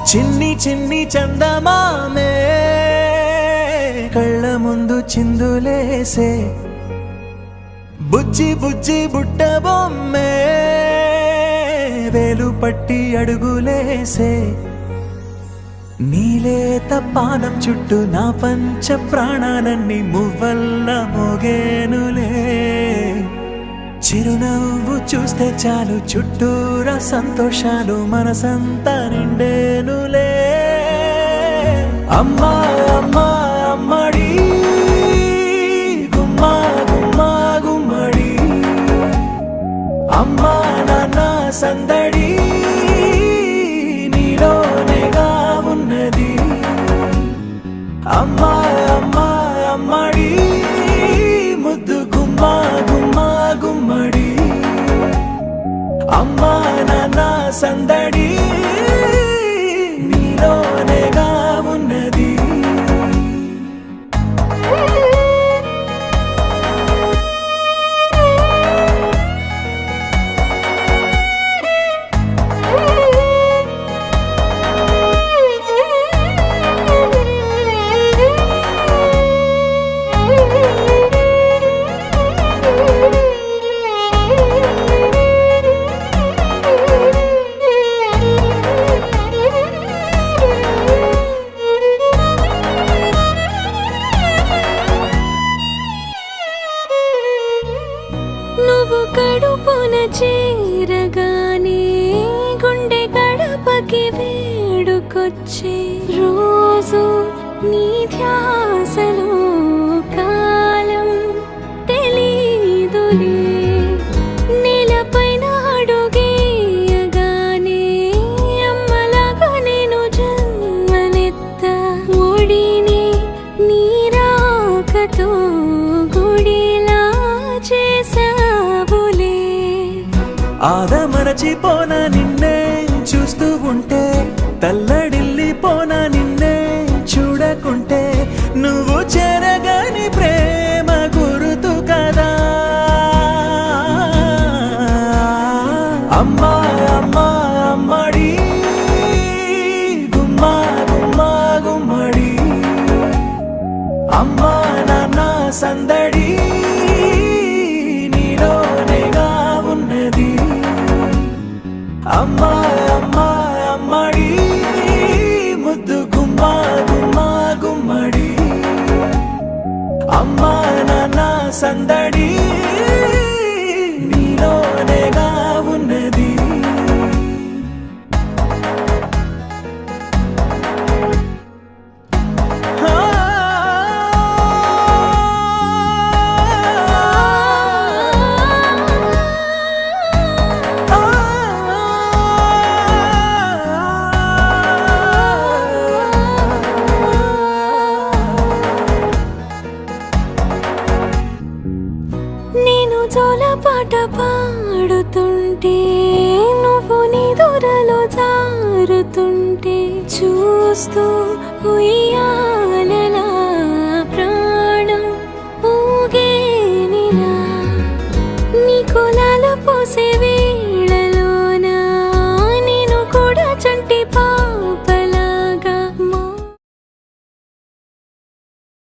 చిన్ని చిన్ని చందమామే కళ్ళ ముందు చిందులేసే బుజ్జి బుజ్జి బుట్ట బొమ్మే వేలు పట్టి అడుగులేసే నీలేత పానం చుట్టూ నా పంచ ప్రాణాలన్నీ మువ్వల్ల మోగేనులే చిరునవ్వు చూస్తే చాలు చుట్టూరా సంతోషాలు మనసంతా నిండేనులే అమ్మా అమ్మా అమ్మడి గుమ్మా గుమ్మా గుమ్మడి అమ్మా నాన్న సందడి నీలోనేగా ఉన్నది అమ్మా అమ్మా అమ్మడి ముద్దు గుమ్మా గుమ్మా గుమ్మడి అమ్మా నాన్న సందడి నీలోనేగా ఉన్నది నువ్వు కడుపున చేరగానే గుండె గడపకి వేడుకొచ్చే రోజు నీ ధ్యాసలో కాలం తెలీదులే నేలపైన అడుగేయగానే అమ్మలాగా నేను జన్మనెత్త ఒడిని నీ రాకతో గుడిలా చేసావులే ఆదమరచిపోన నిన్నే చూస్తూ ఉంటే తల్లడిల్లిపోన నిన్నే చూడకుంటే నువ్వు చెరగని ప్రేమ గురుతు కదా అమ్మా అమ్మా అమ్మడి గుమ్మా గుమ్మా గుమ్మడి అమ్మా నాన్న సందడి నీలోనేగా ఉన్నది అమ్మా అమ్మా అమ్మడి ముద్దు గుమ్మా గుమ్మా గుమ్మడి అమ్మా నాన్న సందడి నీలోనేగా ఉన్నది నేను జోలపాట పాడుతుంటే నువ్వు నీ దూరలో జారుతుంటే చూస్తూ ఉయ్యాలలా